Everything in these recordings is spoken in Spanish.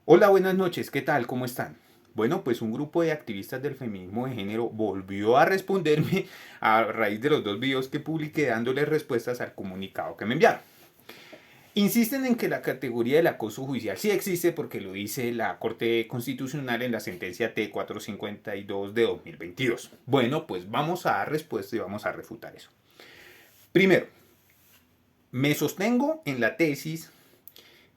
Hola, buenas noches, ¿qué tal? ¿Cómo están? Bueno, pues un grupo de activistas del feminismo de género volvió a responderme a raíz de los dos videos que publiqué dándoles respuestas al comunicado que me enviaron. Insisten en que la categoría del acoso judicial sí existe porque lo dice la Corte Constitucional en la sentencia T452 de 2022. Bueno, pues vamos a dar respuesta y vamos a refutar eso. Primero, me sostengo en la tesis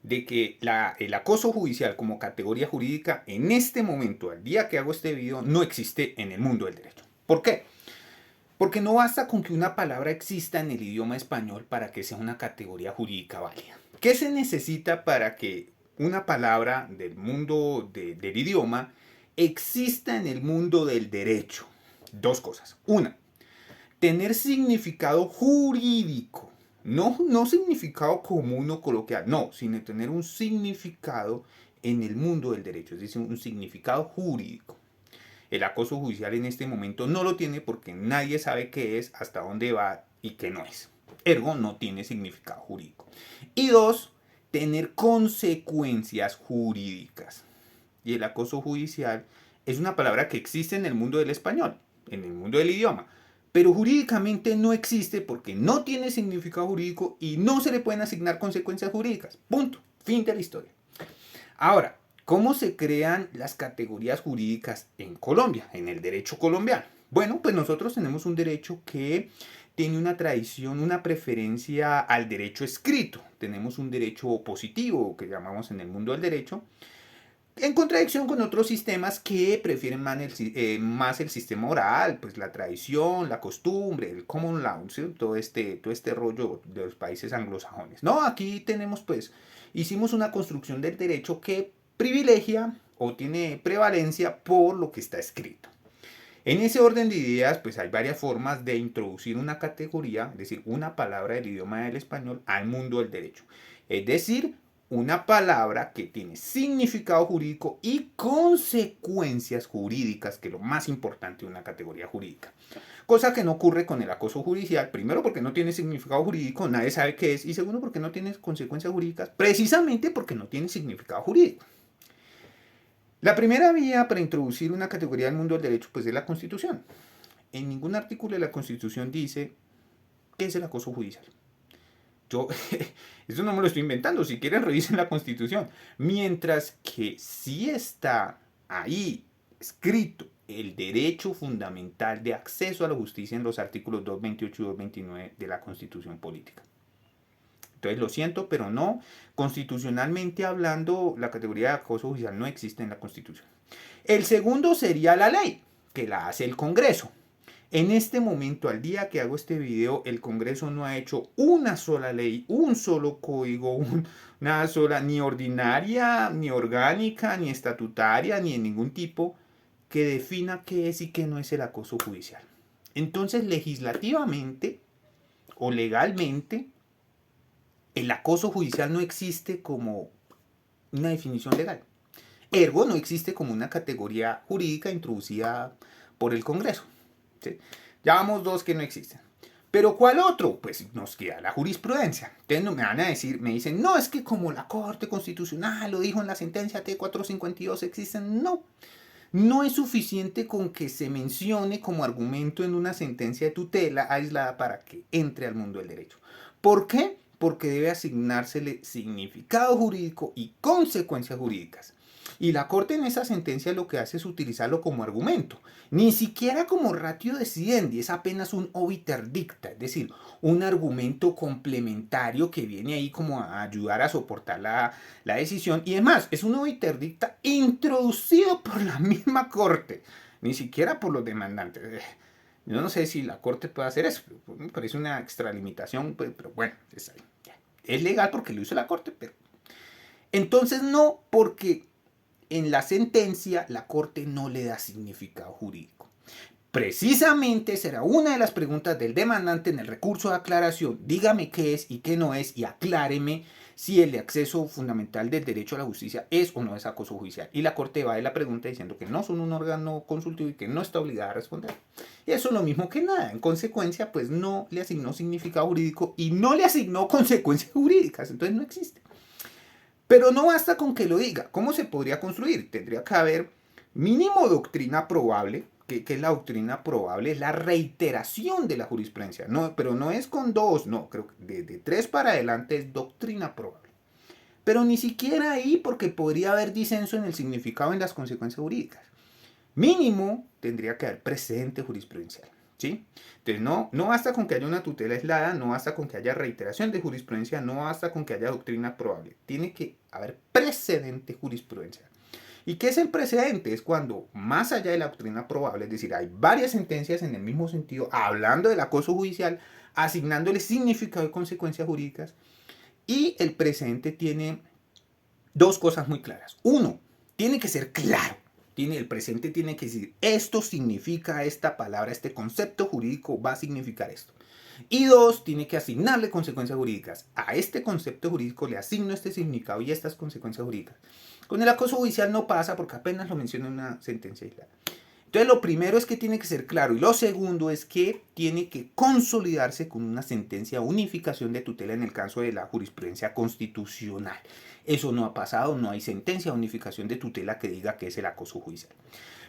de que el acoso judicial como categoría jurídica en este momento, al día que hago este video, no existe en el mundo del derecho. ¿Por qué? Porque no basta con que una palabra exista en el idioma español para que sea una categoría jurídica válida. ¿Qué se necesita para que una palabra del mundo del idioma exista en el mundo del derecho? Dos cosas. Una, tener significado jurídico. No significado común o coloquial, no, sino tener un significado en el mundo del derecho, es decir, un significado jurídico. El acoso judicial en este momento no lo tiene porque nadie sabe qué es, hasta dónde va y qué no es. Ergo, no tiene significado jurídico. Y dos, tener consecuencias jurídicas. Y el acoso judicial es una palabra que existe en el mundo del español, en el mundo del idioma, pero jurídicamente no existe porque no tiene significado jurídico y no se le pueden asignar consecuencias jurídicas. Punto. Fin de la historia. Ahora, ¿cómo se crean las categorías jurídicas en Colombia, en el derecho colombiano? Bueno, pues nosotros tenemos un derecho que tiene una tradición, una preferencia al derecho escrito. Tenemos un derecho positivo, que llamamos en el mundo del derecho, en contradicción con otros sistemas que prefieren más el sistema oral, pues la tradición, la costumbre, el common law, ¿sí? Todo este rollo de los países anglosajones. No, aquí tenemos pues, hicimos una construcción del derecho que privilegia o tiene prevalencia por lo que está escrito. En ese orden de ideas, pues hay varias formas de introducir una categoría, es decir, una palabra del idioma del español al mundo del derecho. Es decir, una palabra que tiene significado jurídico y consecuencias jurídicas, que es lo más importante de una categoría jurídica. Cosa que no ocurre con el acoso judicial, primero porque no tiene significado jurídico, nadie sabe qué es, y segundo porque no tiene consecuencias jurídicas, precisamente porque no tiene significado jurídico. La primera vía para introducir una categoría al mundo del derecho pues es la Constitución. En ningún artículo de la Constitución dice qué es el acoso judicial. Yo, eso no me lo estoy inventando, si quieren revisen la Constitución. Mientras que sí está ahí escrito el derecho fundamental de acceso a la justicia en los artículos 228 y 229 de la Constitución Política. Entonces lo siento, pero no, constitucionalmente hablando, la categoría de acoso judicial no existe en la Constitución. El segundo sería la ley, que la hace el Congreso. En este momento, al día que hago este video, el Congreso no ha hecho una sola ley, un solo código, una sola, ni ordinaria, ni orgánica, ni estatutaria, ni en ningún tipo, que defina qué es y qué no es el acoso judicial. Entonces, legislativamente o legalmente, el acoso judicial no existe como una definición legal. Ergo, no existe como una categoría jurídica introducida por el Congreso. ¿Sí? Ya vamos dos que no existen. Pero ¿cuál otro? Pues nos queda la jurisprudencia. Entonces no me van a decir, me dicen, no, es que como la Corte Constitucional lo dijo en la sentencia T452 existen. No, no es suficiente con que se mencione como argumento en una sentencia de tutela aislada para que entre al mundo del derecho. ¿Por qué? Porque debe asignársele significado jurídico y consecuencias jurídicas. Y la Corte en esa sentencia lo que hace es utilizarlo como argumento, ni siquiera como ratio decidendi, es apenas un obiter dicta, es decir, un argumento complementario que viene ahí como a ayudar a soportar la decisión. Y además, es un obiter dicta introducido por la misma Corte, ni siquiera por los demandantes. Yo no sé si la Corte puede hacer eso, me parece una extralimitación, pero bueno, es legal porque lo hizo la Corte, pero entonces no, porque en la sentencia la Corte no le da significado jurídico. Precisamente será una de las preguntas del demandante en el recurso de aclaración. Dígame qué es y qué no es y acláreme si el acceso fundamental del derecho a la justicia es o no es acoso judicial. Y la Corte va de la pregunta diciendo que no son un órgano consultivo y que no está obligada a responder. Y eso es lo mismo que nada. En consecuencia, pues no le asignó significado jurídico y no le asignó consecuencias jurídicas. Entonces no existe. Pero no basta con que lo diga. ¿Cómo se podría construir? Tendría que haber mínimo doctrina probable. ¿Qué es la doctrina probable? Es la reiteración de la jurisprudencia. No, pero no es con dos, no, creo que de tres para adelante es doctrina probable. Pero ni siquiera ahí, porque podría haber disenso en el significado y en las consecuencias jurídicas. Mínimo tendría que haber precedente jurisprudencial. ¿Sí? Entonces no basta con que haya una tutela aislada, no basta con que haya reiteración de jurisprudencia, no basta con que haya doctrina probable. Tiene que haber precedente jurisprudencial. ¿Y qué es el precedente? Es cuando, más allá de la doctrina probable, es decir, hay varias sentencias en el mismo sentido, hablando del acoso judicial, asignándole significado y consecuencias jurídicas, y el precedente tiene dos cosas muy claras. Uno, tiene que ser claro. El presente tiene que decir, esto significa esta palabra, este concepto jurídico va a significar esto. Y dos, tiene que asignarle consecuencias jurídicas. A este concepto jurídico le asigno este significado y estas consecuencias jurídicas. Con el acoso judicial no pasa porque apenas lo menciona en una sentencia aislada. Entonces lo primero es que tiene que ser claro y lo segundo es que tiene que consolidarse con una sentencia de unificación de tutela en el caso de la jurisprudencia constitucional. Eso no ha pasado, no hay sentencia de unificación de tutela que diga que es el acoso judicial.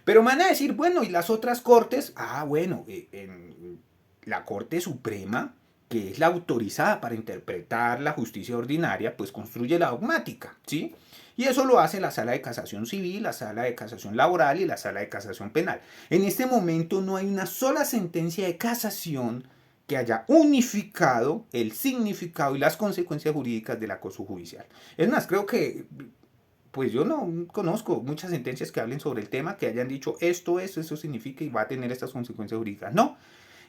Pero me van a decir, bueno, ¿y las otras cortes? Bueno, en la Corte Suprema, que es la autorizada para interpretar la justicia ordinaria, pues construye la dogmática, ¿sí? Y eso lo hace la Sala de Casación Civil, la Sala de Casación Laboral y la Sala de Casación Penal. En este momento no hay una sola sentencia de casación que haya unificado el significado y las consecuencias jurídicas del acoso judicial. Es más, creo que pues yo no conozco muchas sentencias que hablen sobre el tema, que hayan dicho esto es, eso significa y va a tener estas consecuencias jurídicas. No.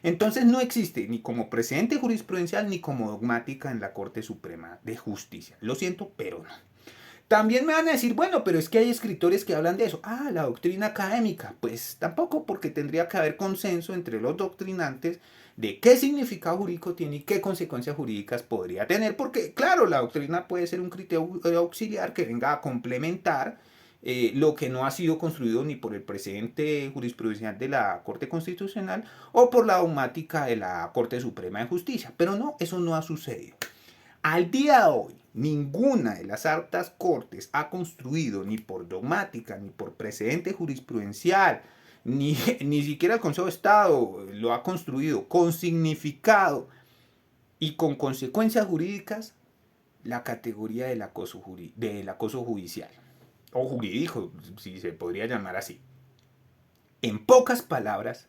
Entonces no existe ni como precedente jurisprudencial ni como dogmática en la Corte Suprema de Justicia. Lo siento, pero no. También me van a decir, bueno, pero es que hay escritores que hablan de eso. La doctrina académica. Pues tampoco, porque tendría que haber consenso entre los doctrinantes de qué significado jurídico tiene y qué consecuencias jurídicas podría tener, porque claro, la doctrina puede ser un criterio auxiliar que venga a complementar lo que no ha sido construido ni por el precedente jurisprudencial de la Corte Constitucional o por la dogmática de la Corte Suprema de Justicia. Pero no, eso no ha sucedido. Al día de hoy, ninguna de las altas cortes ha construido, ni por dogmática, ni por precedente jurisprudencial, ni siquiera el Consejo de Estado lo ha construido con significado y con consecuencias jurídicas, la categoría del acoso judicial, o jurídico, si se podría llamar así. En pocas palabras,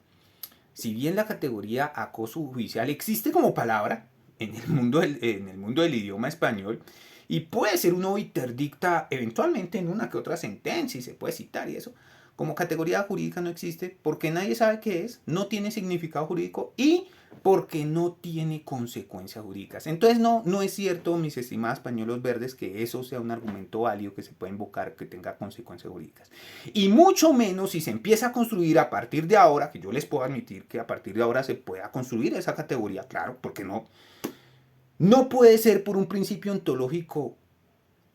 si bien la categoría acoso judicial existe como palabra en el mundo del idioma español y puede ser uno interdicta eventualmente en una que otra sentencia y se puede citar y eso, como categoría jurídica no existe porque nadie sabe qué es, no tiene significado jurídico y porque no tiene consecuencias jurídicas. Entonces no es cierto, mis estimados pañuelos verdes, que eso sea un argumento válido que se pueda invocar que tenga consecuencias jurídicas. Y mucho menos si se empieza a construir a partir de ahora, que yo les puedo admitir que a partir de ahora se pueda construir esa categoría, claro, porque no puede ser por un principio ontológico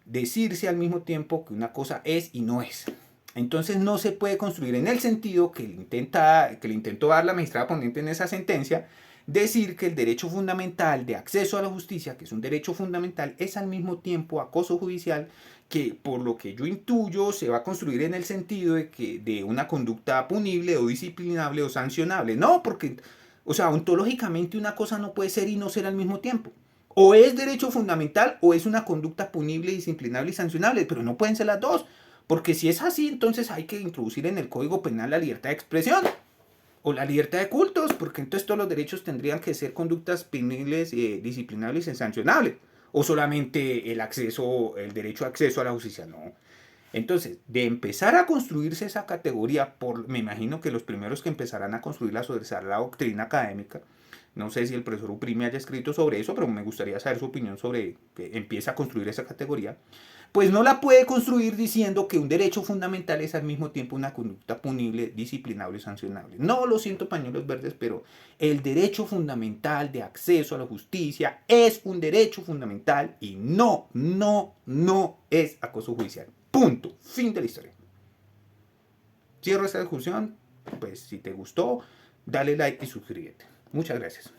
decirse al mismo tiempo que una cosa es y no es. Entonces no se puede construir en el sentido que le intentó dar la magistrada ponente en esa sentencia, decir que el derecho fundamental de acceso a la justicia, que es un derecho fundamental, es al mismo tiempo acoso judicial, que por lo que yo intuyo se va a construir en el sentido de una conducta punible o disciplinable o sancionable. No, porque, o sea, ontológicamente una cosa no puede ser y no ser al mismo tiempo. O es derecho fundamental o es una conducta punible, disciplinable y sancionable, pero no pueden ser las dos. Porque si es así, entonces hay que introducir en el Código Penal la libertad de expresión o la libertad de cultos, porque entonces todos los derechos tendrían que ser conductas punibles, disciplinables y sancionables. O solamente el derecho a acceso a la justicia. No. Entonces, de empezar a construirse esa categoría, me imagino que los primeros que empezarán a construirla será la doctrina académica. No sé si el profesor Uprime haya escrito sobre eso, pero me gustaría saber su opinión sobre que empieza a construir esa categoría. Pues no la puede construir diciendo que un derecho fundamental es al mismo tiempo una conducta punible, disciplinable y sancionable. No, lo siento, pañuelos verdes, pero el derecho fundamental de acceso a la justicia es un derecho fundamental y no es acoso judicial. Punto. Fin de la historia. Cierro esta discusión. Pues si te gustó, dale like y suscríbete. Muchas gracias.